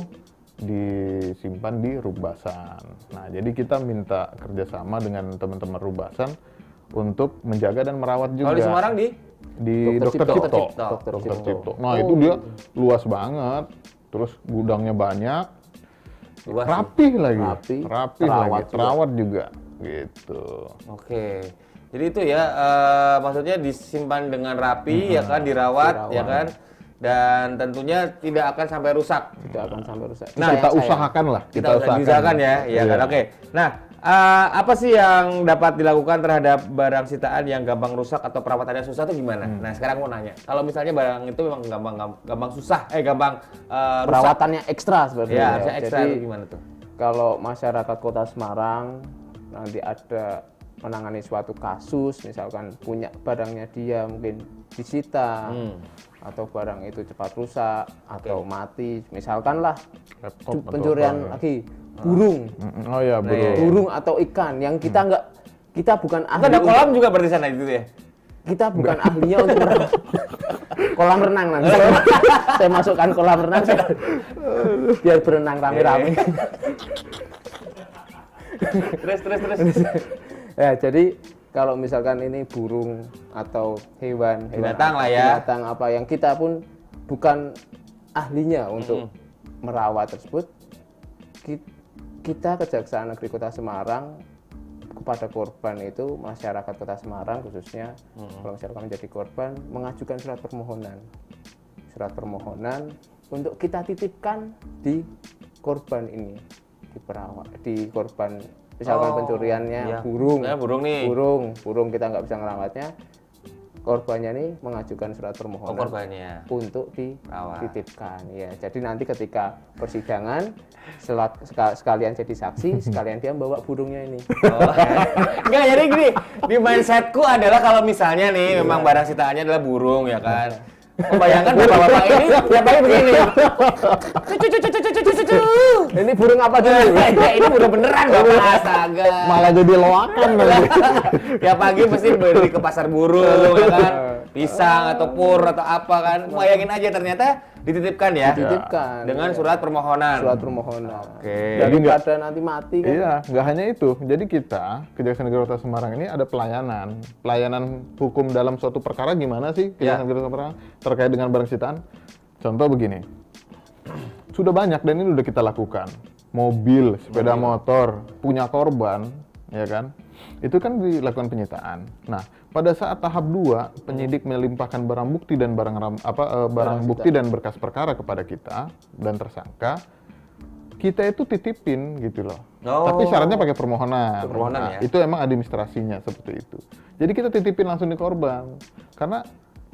S2: disimpan di rukbasan. Nah jadi kita minta kerjasama dengan teman-teman rukbasan untuk menjaga dan merawat juga.
S1: Kalau di Semarang di
S2: Dr. Cipto.
S3: Dr. Cipto.
S2: Nah itu dia luas banget, terus gudangnya banyak,
S1: luas.
S2: rapih lagi,
S3: terawat
S2: terawat juga, gitu.
S1: Oke. Jadi itu ya maksudnya disimpan dengan rapi ya kan, dirawat ya kan. Dan tentunya tidak akan sampai rusak.
S3: Tidak akan sampai rusak.
S2: Nah, kita usahakan lah.
S1: Kita usahakan ya, ya kan. Oke. Nah, apa sih yang dapat dilakukan terhadap barang sitaan yang gampang rusak atau perawatannya susah itu gimana? Nah, sekarang mau nanya. Kalau misalnya barang itu memang gampang susah, gampang rusak.
S3: Perawatannya ekstra sebenarnya.
S1: Ya, harusnya ekstra.
S3: Jadi,
S1: itu gimana tuh?
S3: kalau masyarakat Kota Semarang nanti ada menangani suatu kasus, misalkan punya barangnya dia mungkin disita, atau barang itu cepat rusak atau mati, misalkan lah pencurian lagi burung,
S2: Oh ya,
S3: burung atau ikan yang kita bukan ahli.
S1: Ada kolam juga berarti sana itu ya?
S3: Kita bukan ahlinya untuk kolam renang nanti. Saya masukkan kolam renang biar berenang rame-rame. Terus. Ya, jadi kalau misalkan ini burung atau hewan
S1: Binatang lah ya.
S3: Binatang apa yang kita pun bukan ahlinya untuk merawat tersebut, kita Kejaksaan Negeri Kota Semarang kepada korban itu, masyarakat Kota Semarang khususnya, kalau misalkan menjadi korban, mengajukan surat permohonan untuk kita titipkan di korban ini, di korban. Misalkan pencuriannya burung, burung kita nggak bisa ngerawatnya, korbannya nih mengajukan surat permohonan untuk dititipkan. Ya, jadi nanti ketika persidangan sekalian jadi saksi, sekalian dia bawa burungnya ini.
S1: Enggak, jadi gini, di mindsetku adalah kalau misalnya nih memang barang sitaannya adalah burung ya kan. Membayangkan bapak-bapak ini tiap pagi begini.
S3: Ini burung apa dulu?
S1: Ini burung beneran bapak, astaga.
S2: Malah jadi loakan lagi.
S1: Tiap pagi pasti beli ke pasar burung ya kan. Pisang atau pur atau apa kan. Bayangin aja ternyata dititipkan ya.
S3: Dititipkan.
S1: Dengan surat permohonan.
S2: Oke.
S3: Jadi nggak ada nanti mati kan.
S2: Iya, nggak hanya itu. Jadi kita, Kejaksaan Negeri Kota Semarang ini ada pelayanan. Pelayanan hukum dalam suatu perkara gimana sih Kejaksaan Negeri Kota Semarang terkait dengan barang sitaan? Contoh begini. Sudah banyak dan ini udah kita lakukan. Mobil, sepeda motor, punya korban, ya kan? Itu kan dilakukan penyitaan. Nah, pada saat tahap 2, penyidik melimpahkan barang bukti dan barang bukti dan berkas perkara kepada kita dan tersangka, kita itu titipin gitu loh. Tapi syaratnya pakai permohonan.
S1: Permohonan ya.
S2: Itu emang administrasinya seperti itu. Jadi kita titipin langsung di korban. Karena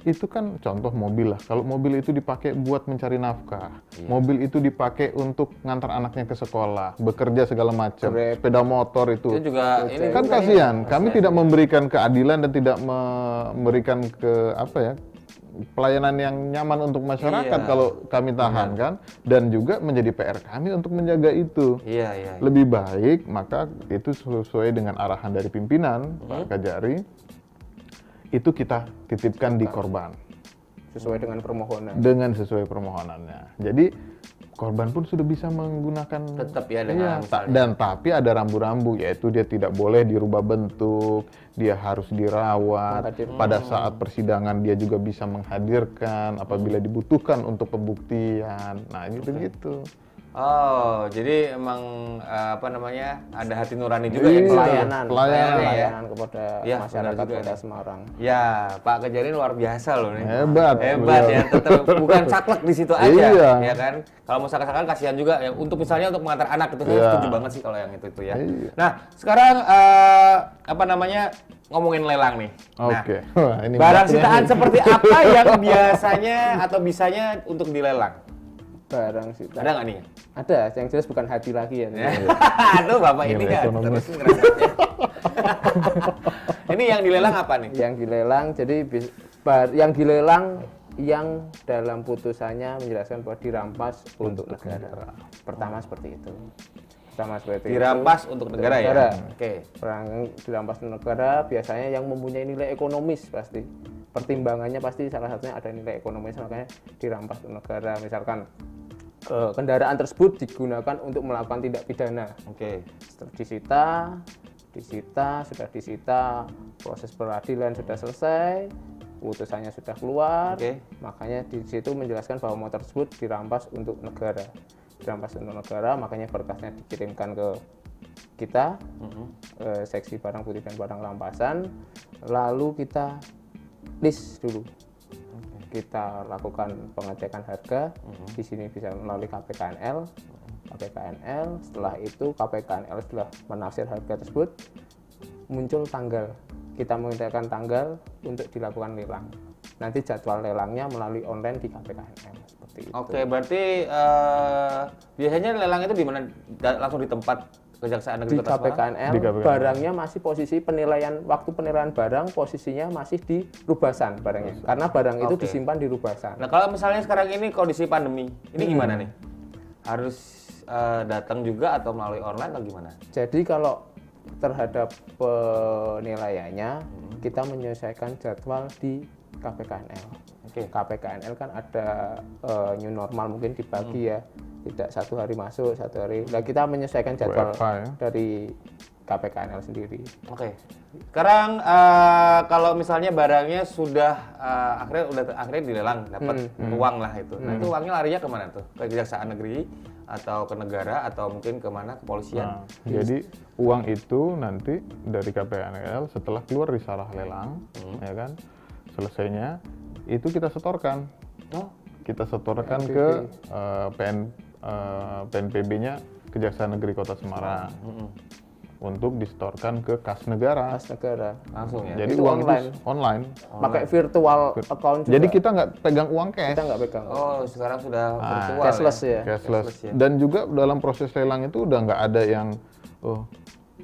S2: itu kan contoh mobil lah. Kalau mobil itu dipakai buat mencari nafkah, mobil itu dipakai untuk ngantar anaknya ke sekolah, bekerja segala macam, sepeda motor itu
S1: juga ini
S2: kan kasihan. Kami tidak memberikan keadilan dan tidak memberikan pelayanan yang nyaman untuk masyarakat kalau kami tahan kan, dan juga menjadi PR kami untuk menjaga itu. Lebih baik maka itu sesuai dengan arahan dari pimpinan Pak Kajari. Itu kita titipkan di korban
S3: sesuai dengan permohonan.
S2: Sesuai permohonannya. Jadi korban pun sudah bisa menggunakan
S1: tetap ya dengan
S2: dan tapi ada rambu-rambu, yaitu dia tidak boleh dirubah bentuk, dia harus dirawat. Pada saat persidangan dia juga bisa menghadirkan apabila dibutuhkan untuk pembuktian. Nah, gitu.
S1: Oh, jadi emang apa namanya, ada hati nurani juga yang
S3: pelayanan kepada
S1: Ya,
S3: masyarakat
S1: benar juga
S3: Kota
S1: nih.
S3: Semarang.
S1: Ya, Pak Kejarin luar biasa loh nih.
S2: Hebat
S1: Ya, tetap bukan saklek di situ aja,
S2: Iya.
S1: ya kan? Kalau mau saklek kasihan juga ya. Untuk misalnya untuk mengantar anak itu saya
S2: Iya.
S1: setuju banget sih kalau yang itu ya.
S2: Iya.
S1: Nah, sekarang apa namanya, ngomongin lelang nih. Nah,
S2: Oke. Wah, ini
S1: barang
S2: beratnya
S1: sitaan
S2: nih.
S1: seperti apa yang biasanya atau bisanya untuk dilelang?
S3: Barang sitaan.
S1: Ada nggak nih?
S3: Ada, yang jelas bukan hati lagi ya.
S1: Aduh, Bapak ini
S2: Nilai
S1: nggak
S2: ekonomis.
S1: terus ngerasanya. Ini yang dilelang apa nih?
S3: Yang dilelang, jadi yang dilelang yang dalam putusannya menjelaskan bahwa dirampas untuk negara. Pertama seperti itu.
S1: Dirampas untuk negara ya? Oke.
S3: Barang dirampas untuk negara biasanya yang mempunyai nilai ekonomis pasti. Pertimbangannya pasti salah satunya ada nilai ekonomis, makanya dirampas untuk negara. Misalkan kendaraan tersebut digunakan untuk melakukan tindak pidana.
S1: Oke.
S3: Sudah disita, proses peradilan sudah selesai, putusannya sudah keluar,
S1: Oke.
S3: makanya di situ menjelaskan bahwa motor tersebut dirampas untuk negara. Dirampas untuk negara, makanya berkasnya dikirimkan ke kita, seksi barang putih dan barang rampasan, lalu kita list dulu. Kita lakukan pengecekan harga, di sini bisa melalui KPKNL. Setelah itu KPKNL setelah menafsir harga tersebut, muncul tanggal. Kita mengintegrasikan tanggal untuk dilakukan lelang. Nanti jadwal lelangnya melalui online di KPKNL seperti itu.
S1: Oke, berarti biasanya lelang itu di mana? Langsung di tempat Kejaksaan Negeri
S3: Di
S1: Kota Semarang?
S3: KPKNL,
S2: Di KPKNL.
S3: barangnya masih posisi waktu penilaian barang posisinya masih di rubasan barangnya. Karena barang itu
S1: Oke.
S3: disimpan di rubasan.
S1: Nah, kalau misalnya sekarang ini kondisi pandemi, ini gimana nih? Harus datang juga atau melalui online atau gimana?
S3: Jadi kalau terhadap penilaiannya, kita menyesuaikan jadwal di KPKNL.
S1: Oke.
S3: KPKNL kan ada new normal, mungkin dibagi ya, tidak satu hari masuk, satu hari. Nah, kita menyesuaikan jadwal
S2: WFH ya.
S3: dari KPKNL sendiri.
S1: Oke. Sekarang kalau misalnya barangnya sudah akhirnya dilelang, dapat uang lah itu. Nah, itu uangnya larinya kemana tuh? Ke Kejaksaan Negeri atau ke negara atau mungkin kemana? Kepolisian?
S2: Nah, jadi uang itu nanti dari KPKNL setelah keluar di salah lelang, ya kan, selesainya itu kita setorkan.
S1: Oh,
S2: Kita setorkan ke PNPB-nya Kejaksaan Negeri Kota Semarang untuk disetorkan ke kas negara.
S3: Kas negara.
S1: langsung ya.
S2: Jadi
S3: Itu
S2: uang
S3: online.
S2: itu online.
S3: Pakai virtual account juga.
S2: Jadi kita nggak pegang uang cash.
S3: kita nggak pegang.
S1: Oh, sekarang sudah virtual
S3: Cashless ya.
S2: Cashless.
S1: ya.
S2: Dan juga dalam proses lelang itu udah nggak ada yang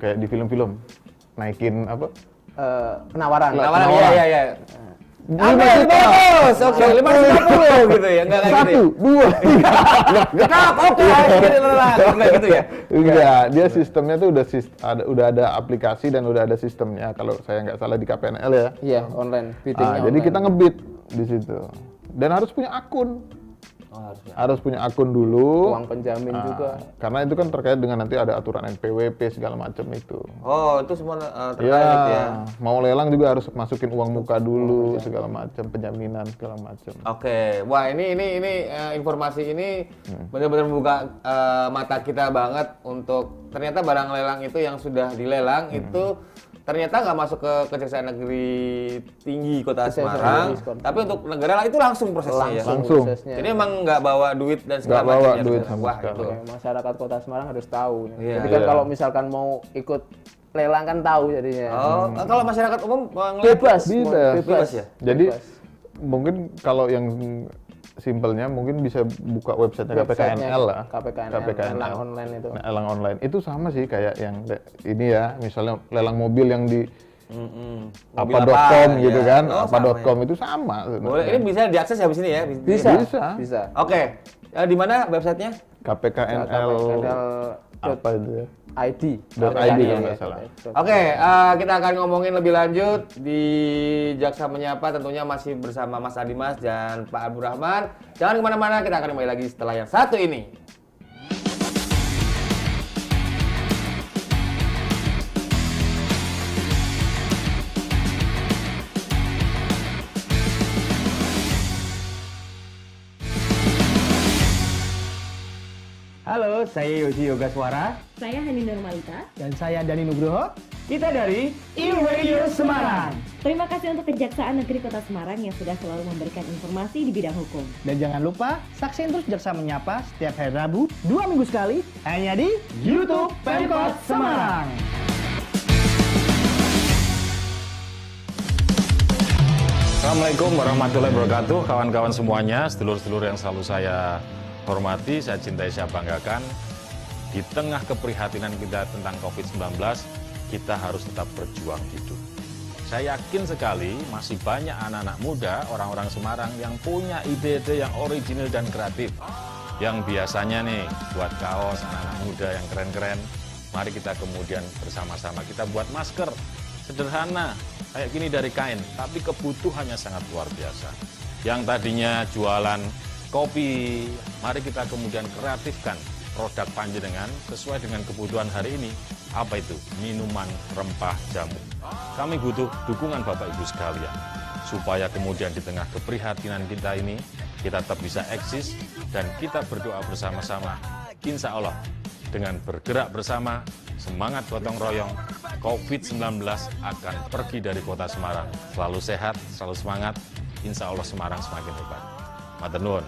S2: kayak di film-film naikin apa?
S3: Penawaran.
S1: Penawaran,
S2: Penawaran.
S1: iya.
S2: 5 juta.
S1: Oke, 550 gitu ya, enggak kayak gitu ya.
S2: 1, 2.
S1: Oke, jadi lelang, enggak gitu ya.
S2: Enggak, dia sistemnya tuh udah ada aplikasi dan udah ada sistemnya kalau saya nggak salah di KPNL ya.
S3: Iya, online. Biddingnya
S2: Jadi
S3: online.
S2: kita ngebid di situ. Dan harus punya akun.
S1: Oh, harusnya.
S2: Harus punya akun dulu.
S3: uang penjamin juga.
S2: Karena itu kan terkait dengan nanti ada aturan NPWP segala macam itu.
S1: Oh, itu semua terkait ya.
S2: Mau lelang juga harus masukin uang muka dulu segala macam, penjaminan segala macam.
S1: Oke, wah ini informasi ini benar-benar membuka mata kita banget untuk ternyata barang lelang itu yang sudah dilelang itu ternyata nggak masuk ke Kejaksaan Negeri Tinggi Kota
S3: Kejaksaan
S1: Semarang,
S3: Negeri Kota.
S1: tapi untuk negara itu langsung prosesnya ya.
S2: Langsung.
S3: prosesnya.
S1: Jadi emang nggak bawa duit dan segala
S2: Nggak bawa
S1: macamnya.
S2: duit
S1: gitu.
S2: sama
S1: Wah
S2: sekali.
S1: itu.
S3: Oke, masyarakat Kota Semarang harus tahu.
S1: Iya.
S3: Jadi kan
S2: Iya.
S3: kalau misalkan mau ikut lelang kan tahu jadinya.
S1: Oh, kalau masyarakat umum ngeliat
S3: Bebas,
S2: Bebas.
S3: ya.
S2: Jadi mungkin kalau yang simpelnya mungkin bisa buka websitenya KPKNL lah.
S3: KPKNL, lelang online itu.
S2: Nah, lelang online itu sama sih kayak yang ini ya, misalnya lelang mobil yang di
S1: Mobil
S2: apa.com
S1: apa,
S2: gitu
S1: ya.
S2: kan,
S1: Oh,
S2: apa.com itu sama.
S1: Boleh, ini bisa diakses habis ini ya?
S3: Bisa.
S2: Bisa.
S3: Bisa.
S1: Oke, di mana websitenya?
S2: KPKNL apa itu ya?
S3: ID.
S2: .id kalau nggak salah.
S1: Oke, kita akan ngomongin lebih lanjut di Jaksa Menyapa, tentunya masih bersama Mas Adimas dan Pak Abdurrahman. Jangan kemana-mana, kita akan kembali lagi setelah yang satu ini. Halo, saya Yosi Yogaswara.
S4: Saya Hani Normalita.
S5: Dan saya Dani Nugroho.
S1: Kita dari
S5: iRadio Semarang.
S4: Terima kasih untuk Kejaksaan Negeri Kota Semarang yang sudah selalu memberikan informasi di bidang hukum.
S5: Dan jangan lupa saksiin terus Jaksa Menyapa setiap hari Rabu 2 minggu sekali hanya di YouTube Pemkot Semarang.
S6: Assalamualaikum warahmatullahi wabarakatuh, kawan-kawan semuanya, sedulur-sedulur yang selalu saya hormati, saya cintai, saya banggakan. Di tengah keprihatinan kita tentang COVID-19, kita harus tetap berjuang hidup. Saya yakin sekali masih banyak anak-anak muda, orang-orang Semarang yang punya ide-ide yang original dan kreatif. Yang biasanya nih, buat kaos anak-anak muda yang keren-keren, mari kita kemudian bersama-sama kita buat masker. Sederhana, kayak gini dari kain, tapi kebutuhannya sangat luar biasa. Yang tadinya jualan kopi, mari kita kemudian kreatifkan produk panjenengan sesuai dengan kebutuhan hari ini. Apa itu? Minuman rempah jamu. Kami butuh dukungan Bapak Ibu sekalian, supaya kemudian di tengah keprihatinan kita ini, kita tetap bisa eksis dan kita berdoa bersama-sama. Insya Allah, dengan bergerak bersama, semangat gotong royong, COVID-19 akan pergi dari kota Semarang. Selalu sehat, selalu semangat, insya Allah Semarang semakin hebat. Matur nuwun.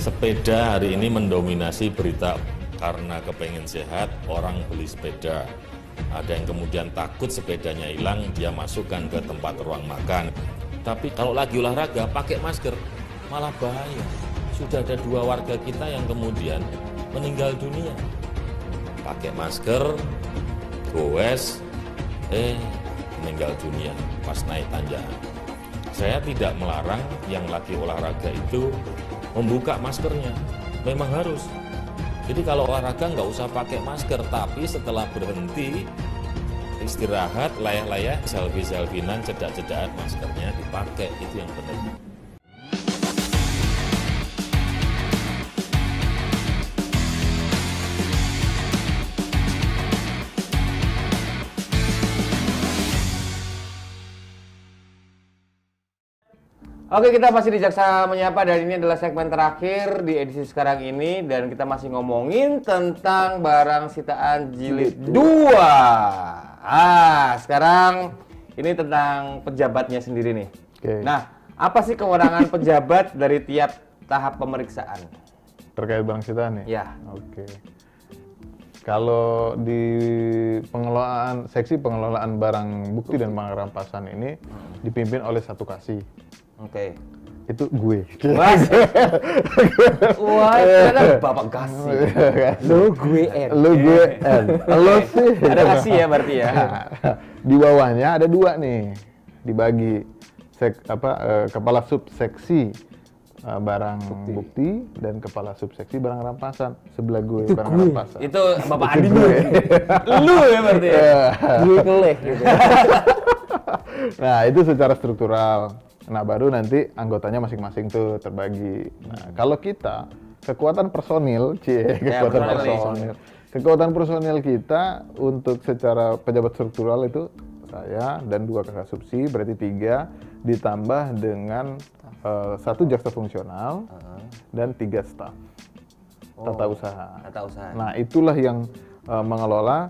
S6: Sepeda hari ini mendominasi berita karena kepengen sehat, orang beli sepeda. Ada yang kemudian takut sepedanya hilang, dia masukkan ke tempat ruang makan. Tapi kalau lagi olahraga, pakai masker, malah bahaya. Sudah ada 2 warga kita yang kemudian meninggal dunia. Pakai masker, goes, meninggal dunia pas naik tanjakan. Saya tidak melarang yang lagi olahraga itu membuka maskernya, memang harus. Jadi kalau olahraga nggak usah pakai masker, tapi setelah berhenti, istirahat, layak-layak, selfie-selfinan, cedak-cedakan, maskernya dipakai, itu yang penting.
S1: Oke, kita masih di Jaksa Menyapa dan ini adalah segmen terakhir di edisi sekarang ini dan kita masih ngomongin tentang barang sitaan jilid 2. Sekarang ini tentang pejabatnya sendiri nih.
S2: Oke.
S1: Nah, apa sih kewenangan pejabat dari tiap tahap pemeriksaan?
S2: Terkait barang sitaan nih?
S1: Ya.
S2: Oke. Kalau di pengelolaan, seksi pengelolaan barang bukti dan perampasan ini dipimpin oleh satu kasih.
S1: Oke.
S2: itu gue.
S1: Mas. Wah, ternyata Bapak kasih.
S3: Lo gue N.
S2: Lo gue N. Lo sih.
S1: Ada kasih ya berarti ya.
S2: Di bawahnya ada 2 nih, dibagi kepala subseksi barang bukti dan kepala subseksi barang rampasan. Sebelah gue barang rampasan.
S1: Itu Bapak Adi gue. Lu ya berarti ya.
S3: Gue keleh gitu.
S2: Nah, itu secara struktural. Nah, baru nanti anggotanya masing-masing tuh terbagi. Nah, kalau kita kekuatan personil, kekuatan personil. Kekuatan personil kita untuk secara pejabat struktural itu saya dan 2 kakak subsi, berarti 3, ditambah dengan 1 jaksa fungsional dan 3 staf tata usaha. Nah, itulah yang mengelola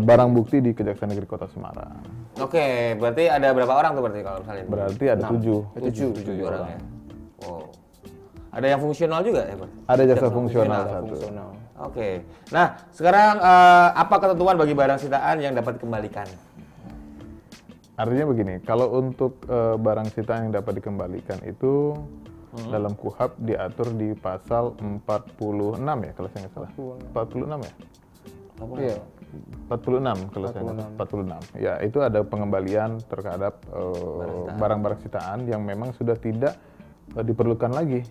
S2: barang bukti di Kejaksaan Negeri Kota Semarang.
S1: Oke, berarti ada berapa orang tuh berarti kalau misalnya?
S2: Berarti ada 7
S1: orang ya. Wow. Ada yang fungsional juga ya, Pak?
S2: Ada jasa fungsional satu.
S1: Oke. Nah, sekarang apa ketentuan bagi barang sitaan yang dapat dikembalikan?
S2: Artinya begini, kalau untuk barang sitaan yang dapat dikembalikan itu dalam KUHP diatur di pasal 46 ya kalau saya nggak salah. 46 ya?
S3: Iya.
S2: 46 kalau saya nggak salah. 46. Ya, itu ada pengembalian terhadap barang-barang sitaan yang memang sudah tidak diperlukan lagi.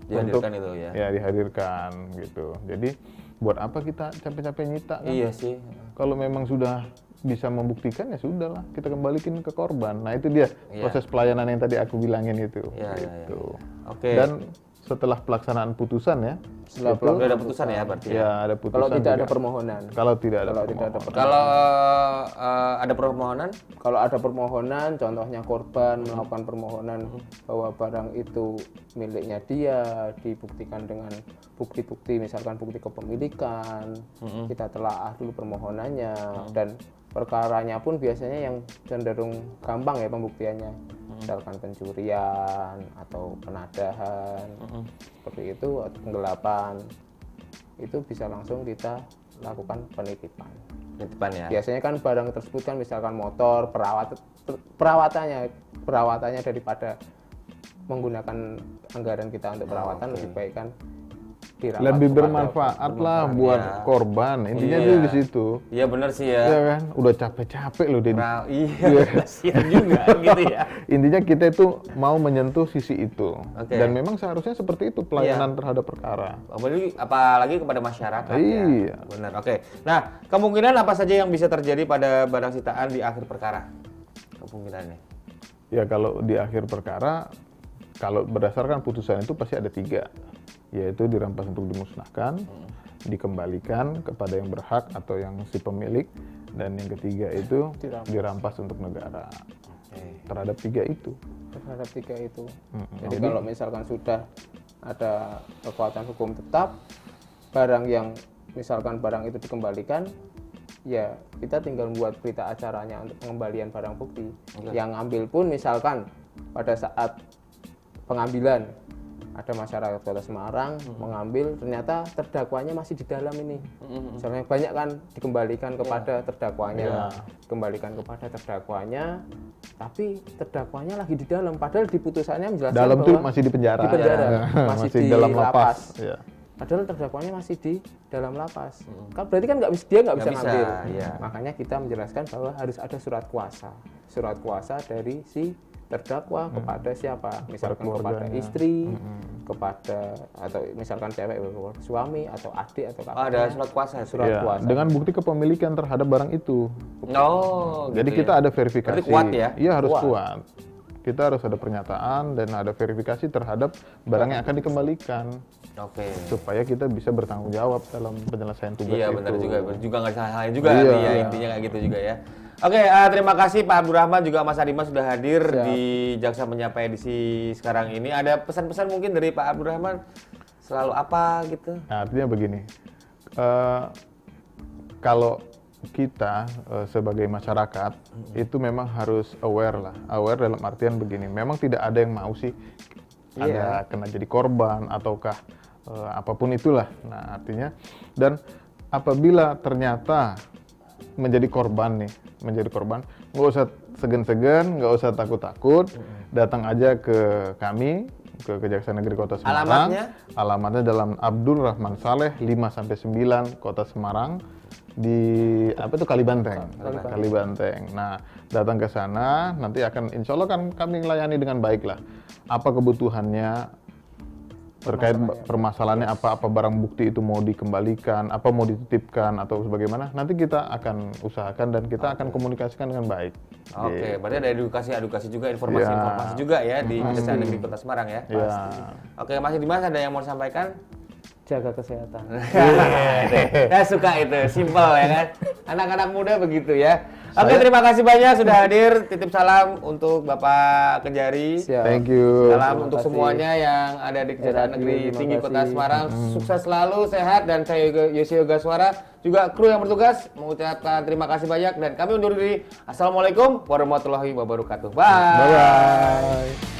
S1: Dihadirkan itu ya?
S2: Ya, dihadirkan gitu. Jadi buat apa kita capek-capek nyita kan?
S1: Iya sih.
S2: Kalau memang sudah bisa membuktikan ya sudahlah, kita kembalikan ke korban. Nah, itu dia proses pelayanan yang tadi aku bilangin itu. Gitu.
S1: Oke.
S2: Dan setelah pelaksanaan putusan ya.
S1: Setelah ada putusan ya berarti.
S2: Ya, ada putusan.
S3: Kalau tidak
S2: juga.
S3: ada permohonan.
S2: Kalau tidak ada permohonan.
S1: Kalau ada permohonan?
S3: Kalau ada permohonan, contohnya korban melakukan permohonan bahwa barang itu miliknya dia, dibuktikan dengan bukti-bukti, misalkan bukti kepemilikan, kita telaah dulu permohonannya, dan perkaranya pun biasanya yang cenderung gampang ya pembuktiannya, misalkan pencurian atau penadahan, seperti itu, atau penggelapan, itu bisa langsung kita lakukan penitipan.
S1: Penitipan ya.
S3: Biasanya kan barang tersebut kan misalkan motor, perawatannya daripada menggunakan anggaran kita untuk perawatan, lebih baik kan dirawat.
S2: Lebih bermanfaat lah buat korban. Intinya itu di situ.
S1: Iya benar sih ya.
S2: Iya kan, udah capek-capek loh Dedi.
S1: Iya, kasihan juga gitu ya.
S2: Intinya kita itu mau menyentuh sisi itu. Dan memang seharusnya seperti itu pelayanan terhadap perkara.
S1: Apalagi kepada masyarakat
S2: ya.
S1: Benar. Oke. Nah, kemungkinan apa saja yang bisa terjadi pada barang sitaan di akhir perkara? Kemungkinannya.
S2: Ya, kalau di akhir perkara, kalau berdasarkan putusan itu pasti ada 3. Yaitu dirampas untuk dimusnahkan, dikembalikan kepada yang berhak atau yang si pemilik, dan yang ketiga itu dirampas untuk negara. Terhadap 3 itu.
S3: Terhadap 3 itu. Jadi kalau misalkan sudah ada kekuatan hukum tetap, barang yang misalkan barang itu dikembalikan, ya kita tinggal buat berita acaranya untuk pengembalian barang bukti. Yang ngambil pun misalkan pada saat pengambilan, ada masyarakat Kota Semarang mengambil, ternyata terdakwanya masih di dalam ini. Misalnya banyak kan dikembalikan kepada terdakwanya, dikembalikan kepada terdakwanya, tapi terdakwanya lagi di dalam. Padahal di putusannya menjelaskan
S2: dalam
S3: bahwa
S2: masih di penjara,
S3: masih di
S2: dalam
S3: lapas.
S2: Ya.
S3: Padahal terdakwanya masih di dalam lapas. Kan berarti kan dia nggak bisa ngambil. Makanya kita menjelaskan bahwa harus ada surat kuasa dari si terdakwa kepada siapa, misalkan kepada istri, kepada, atau misalkan cewek suami atau adik atau kakak.
S1: Ada surat kuasa.
S3: Kuasa
S2: dengan bukti kepemilikan terhadap barang itu. Jadi
S1: gitu
S2: kita ada verifikasi.
S1: Berarti kuat ya?
S2: Iya, harus kuat. Kita harus ada pernyataan dan ada verifikasi terhadap barang yang akan dikembalikan. Supaya kita bisa bertanggung jawab dalam penyelesaian tugas itu.
S1: Iya, benar juga nggak salah juga intinya kayak gitu juga ya. Oke, terima kasih Pak Abdurrahman juga Mas Adimas sudah hadir di Jaksa Menyapa edisi sekarang ini. Ada pesan-pesan mungkin dari Pak Abdurrahman selalu apa gitu?
S2: Nah, artinya begini, kalau kita sebagai masyarakat itu memang harus aware dalam artian begini, memang tidak ada yang mau sih ada kena jadi korban ataukah apapun itulah. Nah, artinya, dan apabila ternyata menjadi korban, nggak usah segen-segen, nggak usah takut-takut, datang aja ke kami, ke Kejaksaan Negeri Kota Semarang. Alamatnya Jalan Abdul Rahman Saleh 5-9 Kota Semarang di Kalibanteng. Kalibanteng. Nah, datang ke sana, nanti akan insya Allah kan kami melayani dengan baik lah. Apa kebutuhannya terkait permasalahannya, apa barang bukti itu mau dikembalikan, apa mau dititipkan atau sebagaimana, nanti kita akan usahakan dan kita akan komunikasikan dengan baik.
S1: Oke, berarti ada edukasi juga, informasi juga ya di Kejaksaan Negeri Kota Semarang ya. Oke, Mas Dimas ada yang mau disampaikan?
S3: Jaga kesehatan.
S1: Saya suka itu, simple ya kan. Anak-anak muda begitu ya. Oke, terima kasih banyak sudah hadir. Titip salam untuk Bapak Kejari.
S2: Thank you.
S1: Salam untuk semuanya yang ada di Kejaksaan Negeri Tinggi Kota Semarang. Sukses selalu, sehat, dan saya Yosi Yoga Suara, juga kru yang bertugas mengucapkan terima kasih banyak dan kami undur diri. Assalamualaikum warahmatullahi wabarakatuh. Bye.
S2: Bye.